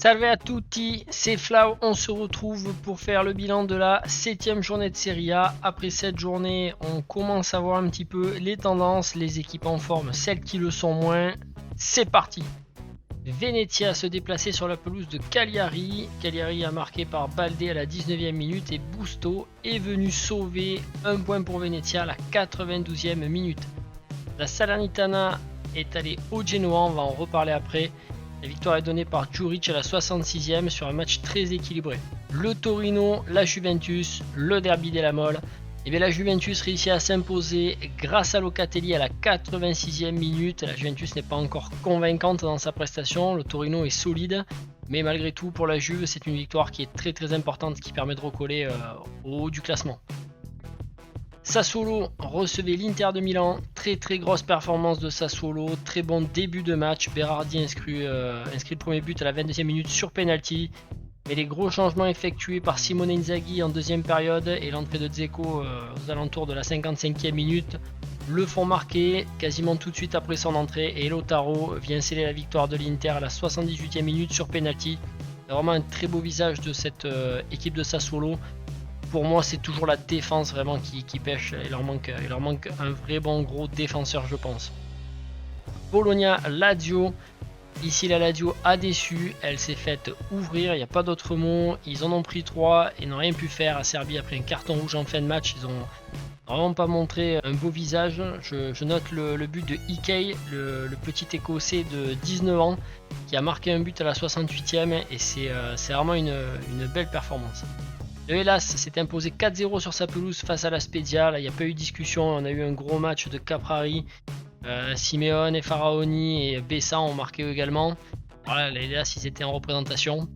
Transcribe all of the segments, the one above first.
Salve à tutti, c'est Flau, on se retrouve pour faire le bilan de la 7ème journée de Serie A. Après cette journée, on commence à voir un petit peu les tendances, les équipes en forme, celles qui le sont moins. C'est parti! Venezia se déplaçait sur la pelouse de Cagliari. Cagliari a marqué par Balde à la 19e minute et Busto est venu sauver un point pour Venezia à la 92e minute. La Salernitana est allée au Genoa, on va en reparler après. La victoire est donnée par Djuric à la 66e sur un match très équilibré. Le Torino, la Juventus, le derby della Mole. Et bien la Juventus réussit à s'imposer grâce à Locatelli à la 86e minute. La Juventus n'est pas encore convaincante dans sa prestation, le Torino est solide. Mais malgré tout, pour la Juve, c'est une victoire qui est très importante, qui permet de recoller au haut du classement. Sassuolo recevait l'Inter de Milan, très grosse performance de Sassuolo, très bon début de match, Berardi inscrit le premier but à la 22e minute sur penalty, mais les gros changements effectués par Simone Inzaghi en deuxième période et l'entrée de Dzeko aux alentours de la 55e minute le font marquer quasiment tout de suite après son entrée et Lautaro vient sceller la victoire de l'Inter à la 78e minute sur penalty. C'est vraiment un très beau visage de cette équipe de Sassuolo. Pour moi, c'est toujours la défense vraiment qui pêche. Il leur manque un vrai bon gros défenseur, je pense. Bologna-Lazio. Ici, la Lazio a déçu. Elle s'est faite ouvrir, il n'y a pas d'autre mot. Ils en ont pris 3 et n'ont rien pu faire à Serbie après un carton rouge en fin de match. Ils ont vraiment pas montré un beau visage. Je note le but de Ikei, le petit écossais de 19 ans, qui a marqué un but à la 68e et c'est vraiment une belle performance. Le Hellas s'est imposé 4-0 sur sa pelouse face à la Spezia. Là, il n'y a pas eu de discussion. On a eu un gros match de Caprari. Simeone et Faraoni et Bessa ont marqué également. Voilà, les Hellas, ils étaient en représentation.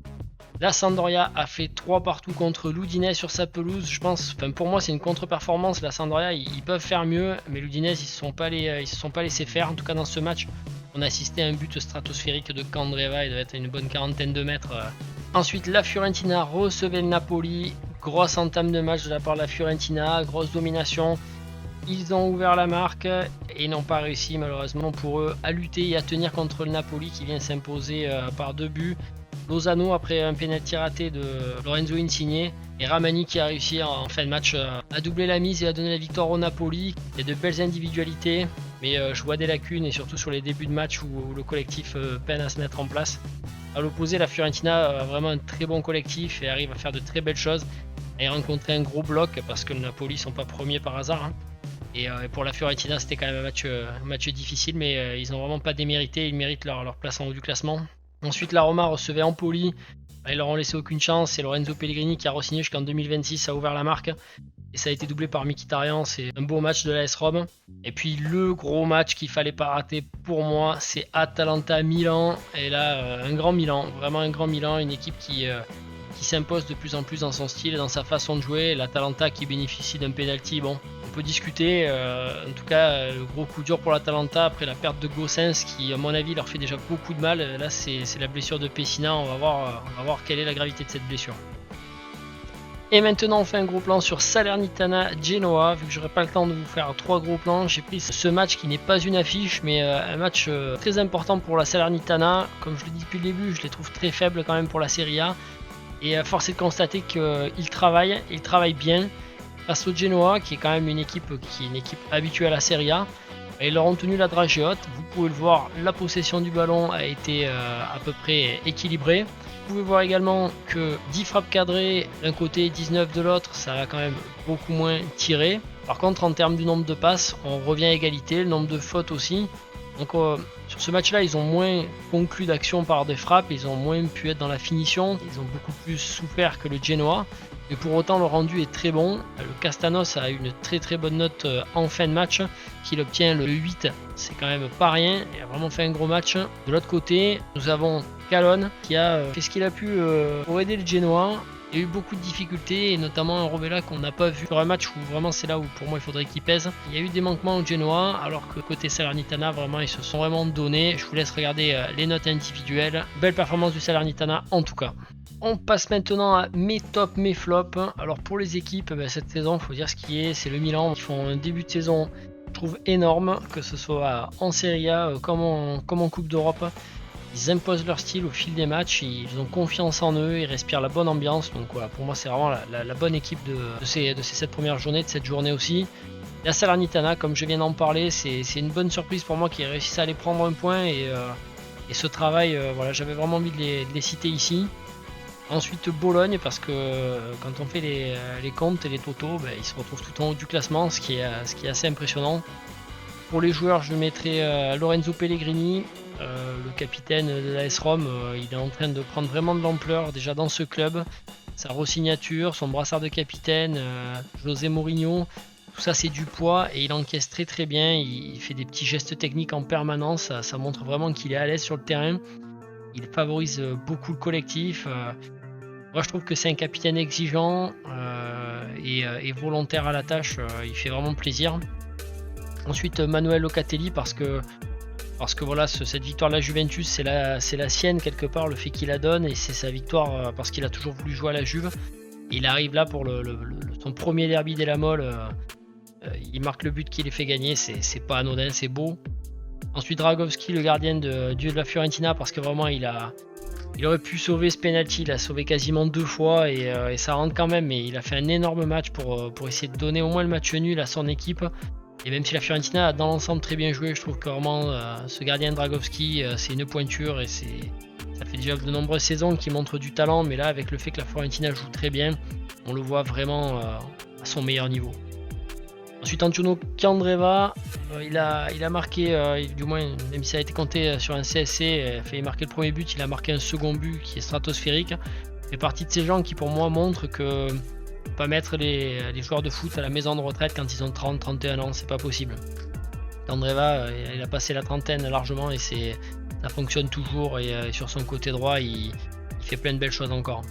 La Sampdoria a fait 3 partout contre l'Udinese sur sa pelouse. Je pense, pour moi, c'est une contre-performance. La Sampdoria, ils peuvent faire mieux, mais l'Udinese, ils se sont pas laissés faire. En tout cas, dans ce match, on a assisté à un but stratosphérique de Candreva. Il devait être à une bonne quarantaine de mètres. Ensuite, la Fiorentina recevait le Napoli. Grosse entame de match de la part de la Fiorentina, grosse domination. Ils ont ouvert la marque et n'ont pas réussi malheureusement pour eux à lutter et à tenir contre le Napoli qui vient s'imposer par 2 buts. Lozano après un penalty raté de Lorenzo Insigne et Ramani qui a réussi en fin de match à doubler la mise et à donner la victoire au Napoli. Il y a de belles individualités, mais je vois des lacunes et surtout sur les débuts de match où le collectif peine à se mettre en place. À l'opposé, la Fiorentina a vraiment un très bon collectif et arrive à faire de très belles choses. Et rencontrer un gros bloc parce que le Napoli ne sont pas premiers par hasard. Et pour la Fiorentina, c'était quand même un match difficile, mais ils n'ont vraiment pas démérité. Ils méritent leur place en haut du classement. Ensuite, la Roma recevait Empoli. Ils leur ont laissé aucune chance. C'est Lorenzo Pellegrini qui a re-signé jusqu'en 2026, a ouvert la marque. Et ça a été doublé par Mkhitaryan. C'est un beau match de l'AS Rome. Et puis le gros match qu'il fallait pas rater pour moi, c'est Atalanta-Milan. Et là, un grand Milan, vraiment un grand Milan, une équipe qui s'impose de plus en plus dans son style et dans sa façon de jouer. L'Atalanta qui bénéficie d'un penalty, bon, on peut discuter. En tout cas, le gros coup dur pour l'Atalanta après la perte de Gossens qui, à mon avis, leur fait déjà beaucoup de mal. Là, c'est la blessure de Pessina. On va voir quelle est la gravité de cette blessure. Et maintenant, on fait un gros plan sur Salernitana-Genoa. Vu que j'aurai pas le temps de vous faire 3 gros plans, j'ai pris ce match qui n'est pas une affiche, mais un match très important pour la Salernitana. Comme je le dis depuis le début, je les trouve très faibles quand même pour la Serie A. Et force est de constater qu'ils travaillent bien face au Genoa, qui est quand même une équipe habituée à la Serie A. Ils leur ont tenu la dragée haute. Vous pouvez le voir, la possession du ballon a été à peu près équilibrée. Vous pouvez voir également que 10 frappes cadrées d'un côté et 19 de l'autre, ça a quand même beaucoup moins tiré. Par contre, en termes du nombre de passes, on revient à égalité, le nombre de fautes aussi. Donc sur ce match-là, ils ont moins conclu d'action par des frappes, ils ont moins pu être dans la finition, ils ont beaucoup plus souffert que le Genoa. Mais pour autant, le rendu est très bon. Le Castanos a une très bonne note en fin de match, qu'il obtient le 8. C'est quand même pas rien, il a vraiment fait un gros match. De l'autre côté, nous avons Calonne qui a fait ce qu'il a pu pour aider le Genoa. Il y a eu beaucoup de difficultés et notamment un Robella qu'on n'a pas vu sur un match où vraiment c'est là où pour moi il faudrait qu'il pèse. Il y a eu des manquements au Genoa alors que côté Salernitana vraiment ils se sont vraiment donnés. Je vous laisse regarder les notes individuelles. Belle performance du Salernitana en tout cas. On passe maintenant à mes tops, mes flops. Alors pour les équipes, cette saison, il faut dire ce qui est, c'est le Milan qui font un début de saison, je trouve énorme, que ce soit en Serie A comme en Coupe d'Europe. ils imposent leur style au fil des matchs, ils ont confiance en eux, ils respirent la bonne ambiance. Donc voilà, pour moi c'est vraiment la bonne équipe de ces 7 premières journées, de cette journée aussi. La Salernitana, comme je viens d'en parler, c'est une bonne surprise pour moi qu'ils réussissent à aller prendre un point et ce travail, voilà, j'avais vraiment envie de les citer ici. Ensuite Bologne, parce que quand on fait les comptes et les totaux, ils se retrouvent tout en haut du classement, ce qui est assez impressionnant. Pour les joueurs, je mettrai Lorenzo Pellegrini, le capitaine de l'AS Rome. Il est en train de prendre vraiment de l'ampleur déjà dans ce club. Sa re-signature, son brassard de capitaine, José Mourinho, tout ça c'est du poids et il encaisse très très bien. Il fait des petits gestes techniques en permanence, ça montre vraiment qu'il est à l'aise sur le terrain. Il favorise beaucoup le collectif. Moi je trouve que c'est un capitaine exigeant et volontaire à la tâche. Il fait vraiment plaisir. Ensuite Manuel Locatelli, parce que voilà, cette victoire de la Juventus c'est la sienne quelque part, le fait qu'il la donne, et c'est sa victoire parce qu'il a toujours voulu jouer à la Juve. Et il arrive là pour son premier derby della Mole, il marque le but qui les fait gagner, c'est pas anodin, c'est beau. Ensuite Dragowski, le gardien de la Fiorentina, parce que vraiment il aurait pu sauver ce penalty, il a sauvé quasiment 2 fois et ça rentre quand même, mais il a fait un énorme match pour essayer de donner au moins le match nul à son équipe. Et même si la Fiorentina a dans l'ensemble très bien joué, je trouve que vraiment ce gardien Dragowski c'est une pointure et ça fait déjà de nombreuses saisons qu'il montre du talent, mais là avec le fait que la Fiorentina joue très bien, on le voit vraiment à son meilleur niveau. Ensuite Antonio Candreva, il a marqué, du moins même si ça a été compté sur un CSC, il a failli marquer le premier but, il a marqué un second but qui est stratosphérique. Il fait partie de ces gens qui pour moi montrent que pas mettre les joueurs de foot à la maison de retraite quand ils ont 30-31 ans, c'est pas possible. Candreva, il a passé la trentaine largement et ça fonctionne toujours, et sur son côté droit il fait plein de belles choses encore.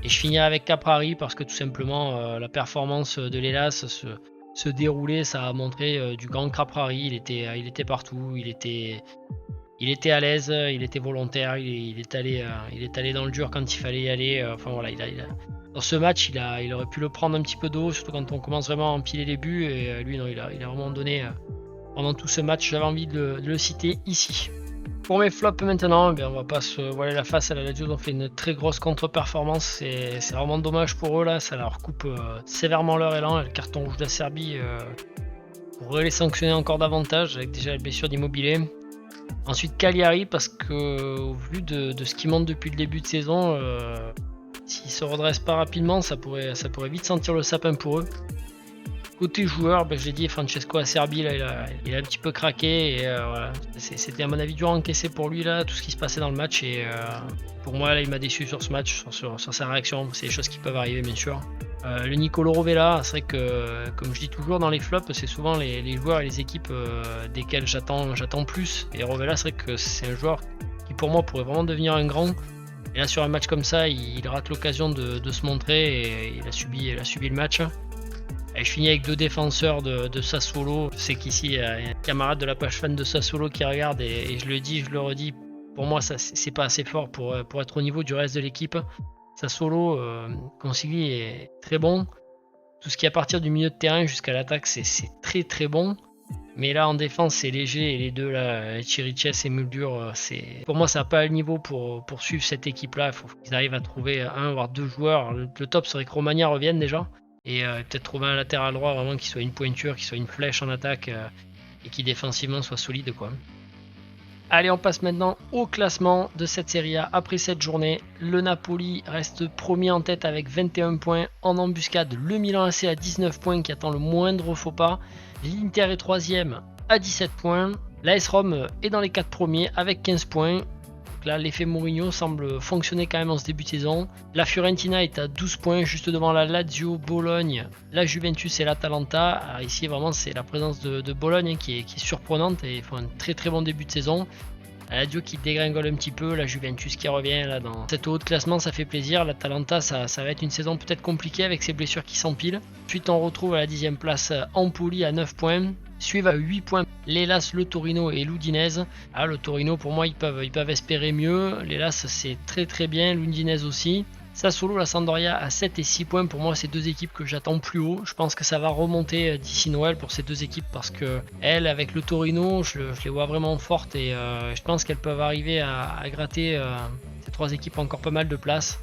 Et je finirai avec Caprari parce que tout simplement la performance de l'Hellas se dérouler, ça a montré du grand Caprari. Il était partout, il était à l'aise, il était volontaire, il est allé dans le dur quand il fallait y aller. Enfin voilà, dans ce match, il aurait pu le prendre un petit peu d'eau, surtout quand on commence vraiment à empiler les buts. Et lui, non, il a vraiment donné pendant tout ce match. J'avais envie de le citer ici. Pour mes flops maintenant, on va pas se voiler la face, à la Lazio, ils ont fait une très grosse contre-performance. C'est vraiment dommage pour eux là, ça leur coupe sévèrement leur élan. Et le carton rouge de la Serbie pourrait les sanctionner encore davantage avec déjà la blessure d'Immobilier. Ensuite Cagliari, parce que au vu de ce qu'ils montrent depuis le début de saison, s'ils se redressent pas rapidement, ça pourrait vite sentir le sapin pour eux. Côté joueur, je l'ai dit, Francesco Acerbi là, il a un petit peu craqué et voilà. C'était à mon avis dur à encaisser pour lui là, tout ce qui se passait dans le match, et pour moi là, il m'a déçu sur ce match, sur sa réaction. C'est des choses qui peuvent arriver bien sûr. Le Nicolo Rovella, c'est vrai que comme je dis toujours dans les flops, c'est souvent les joueurs et les équipes desquels j'attends plus, et Rovella, c'est vrai que c'est un joueur qui pour moi pourrait vraiment devenir un grand. Et là sur un match comme ça, il rate l'occasion de se montrer et il a subi le match. Et je finis avec 2 défenseurs de Sassuolo. Je sais qu'ici il y a un camarade de la page fan de Sassuolo qui regarde, et je le dis, je le redis, pour moi ça c'est pas assez fort pour être au niveau du reste de l'équipe. Sassuolo, Consigli est très bon. Tout ce qui est à partir du milieu de terrain jusqu'à l'attaque, c'est très très bon. Mais là en défense c'est léger, et les deux là, Chiriches et Muldur, pour moi ça n'a pas le niveau pour suivre cette équipe là. Il faut qu'ils arrivent à trouver 1 voire 2 joueurs. Le top serait que Romagna revienne déjà, et peut-être trouver un latéral droit vraiment qui soit une pointure, qui soit une flèche en attaque, et qui défensivement soit solide quoi. Allez, on passe maintenant au classement de cette Serie A après cette journée. Le Napoli reste premier en tête avec 21 points. En embuscade, le Milan AC à 19 points qui attend le moindre faux pas. L'Inter est 3ème à 17 points. L'AS Rome est dans les 4 premiers avec 15 points. Donc là, l'effet Mourinho semble fonctionner quand même en ce début de saison. La Fiorentina est à 12 points, juste devant la Lazio, Bologne, la Juventus et l'Atalanta. Alors ici, vraiment, c'est la présence de Bologne qui est surprenante, et ils font un très très bon début de saison. La Lazio qui dégringole un petit peu, la Juventus qui revient là dans cet haut de classement, ça fait plaisir. L'Atalanta, ça va être une saison peut-être compliquée avec ses blessures qui s'empilent. Ensuite, on retrouve à la 10e place Empoli à 9 points. Suivent à 8 points l'Hellas, le Torino et l'Udinese. Le Torino, pour moi, ils peuvent espérer mieux. L'Hellas, c'est très très bien. L'Udinese aussi. Sassuolo, la Sampdoria à 7 et 6 points. Pour moi, c'est deux équipes que j'attends plus haut. Je pense que ça va remonter d'ici Noël pour ces deux équipes parce que elles, avec le Torino, je les vois vraiment fortes et je pense qu'elles peuvent arriver à gratter ces trois équipes encore pas mal de place.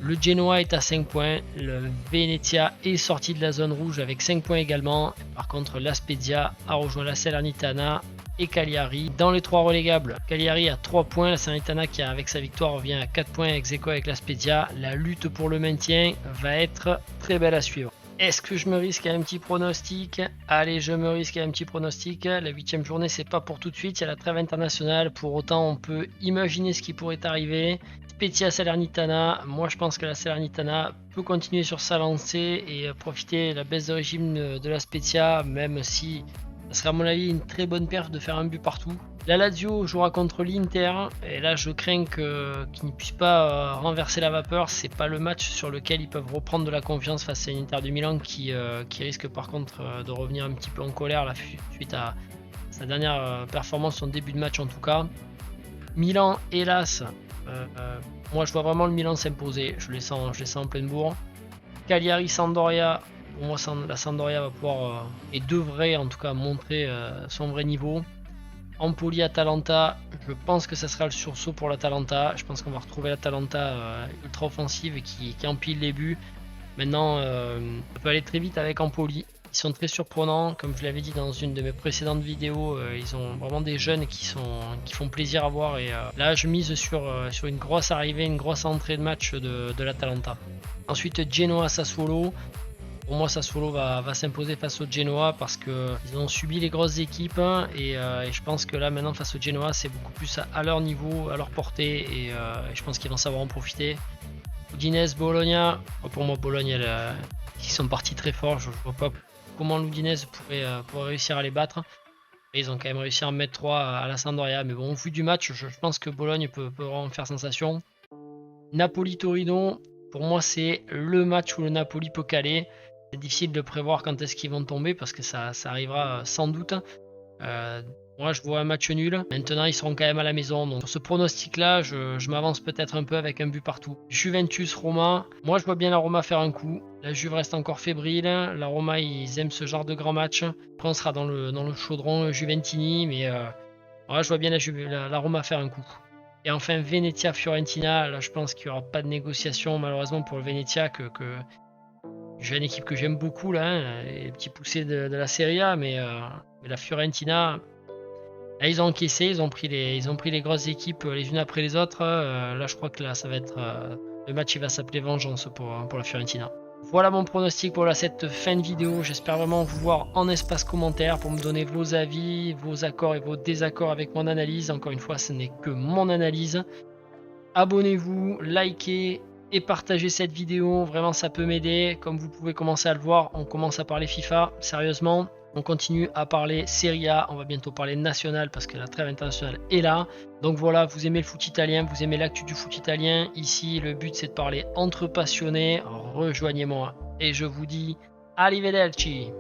Le Genoa est à 5 points, le Venezia est sorti de la zone rouge avec 5 points également. Par contre, la Spezia a rejoint la Salernitana et Cagliari. Dans les trois relégables, Cagliari a 3 points, la Salernitana qui avec sa victoire revient à 4 points ex aequo avec la Spezia. La lutte pour le maintien va être très belle à suivre. Est-ce que je me risque à un petit pronostic? Allez, je me risque à un petit pronostic. La 8e journée, c'est pas pour tout de suite, il y a la trêve internationale. Pour autant, on peut imaginer ce qui pourrait arriver. Spezia Salernitana, moi je pense que la Salernitana peut continuer sur sa lancée et profiter de la baisse de régime de la Spezia, même si ça serait à mon avis une très bonne perf de faire un but partout. La Lazio jouera contre l'Inter et là je crains qu'ils ne puissent pas renverser la vapeur. C'est pas le match sur lequel ils peuvent reprendre de la confiance face à l'Inter de Milan qui risque par contre de revenir un petit peu en colère là, suite à sa dernière performance, son début de match en tout cas. Milan, hélas, moi je vois vraiment le Milan s'imposer, je les sens en pleine bourre. Cagliari, Sampdoria, pour moi la Sampdoria va pouvoir et devrait en tout cas montrer son vrai niveau. Empoli, Atalanta, je pense que ça sera le sursaut pour l'Atalanta. Je pense qu'on va retrouver l'Atalanta ultra offensive et qui empile les buts. Maintenant, ça peut aller très vite avec Empoli. Ils sont très surprenants, comme je l'avais dit dans une de mes précédentes vidéos, ils ont vraiment des jeunes qui font plaisir à voir et là je mise sur une grosse arrivée, une grosse entrée de match de l'Atalanta. Ensuite Genoa Sassuolo, pour moi Sassuolo va s'imposer face au Genoa parce qu'ils ont subi les grosses équipes et je pense que là maintenant face au Genoa c'est beaucoup plus à leur niveau, à leur portée et je pense qu'ils vont savoir en profiter. Udinese, Bologna, pour moi Bologne ils sont partis très fort, je vois pas comment l'Udinese pourrait réussir à les battre. Et ils ont quand même réussi à en mettre 3 à la Sampdoria. Mais bon, au vu du match, je pense que Bologne peut vraiment faire sensation. Napoli-Torino, pour moi, c'est le match où le Napoli peut caler. C'est difficile de prévoir quand est-ce qu'ils vont tomber parce que ça arrivera sans doute. Moi, je vois un match nul. Maintenant, ils seront quand même à la maison. Donc, sur ce pronostic-là, je m'avance peut-être un peu avec un but partout. Juventus-Roma. Moi, je vois bien la Roma faire un coup. La Juve reste encore fébrile. La Roma, ils aiment ce genre de grand match. Après, on sera dans le chaudron Juventini. Mais je vois bien la Roma faire un coup. Et enfin, Venezia-Fiorentina. Là, je pense qu'il n'y aura pas de négociation, malheureusement, pour le Venezia. J'ai une équipe que j'aime beaucoup, là. Les petits poussés de la Serie A. Mais la Fiorentina... Là, ils ont encaissé, ils ont pris les grosses équipes les unes après les autres. Là, je crois que là, ça va être le match, il va s'appeler Vengeance pour la Fiorentina. Voilà mon pronostic pour cette fin de vidéo. J'espère vraiment vous voir en espace commentaire pour me donner vos avis, vos accords et vos désaccords avec mon analyse. Encore une fois, ce n'est que mon analyse. Abonnez-vous, likez et partagez cette vidéo. Vraiment, ça peut m'aider. Comme vous pouvez commencer à le voir, on commence à parler FIFA, sérieusement. On continue à parler Serie A, on va bientôt parler national parce que la trêve internationale est là. Donc voilà, vous aimez le foot italien, vous aimez l'actu du foot italien. Ici, le but c'est de parler entre passionnés. Rejoignez-moi et je vous dis arrivederci.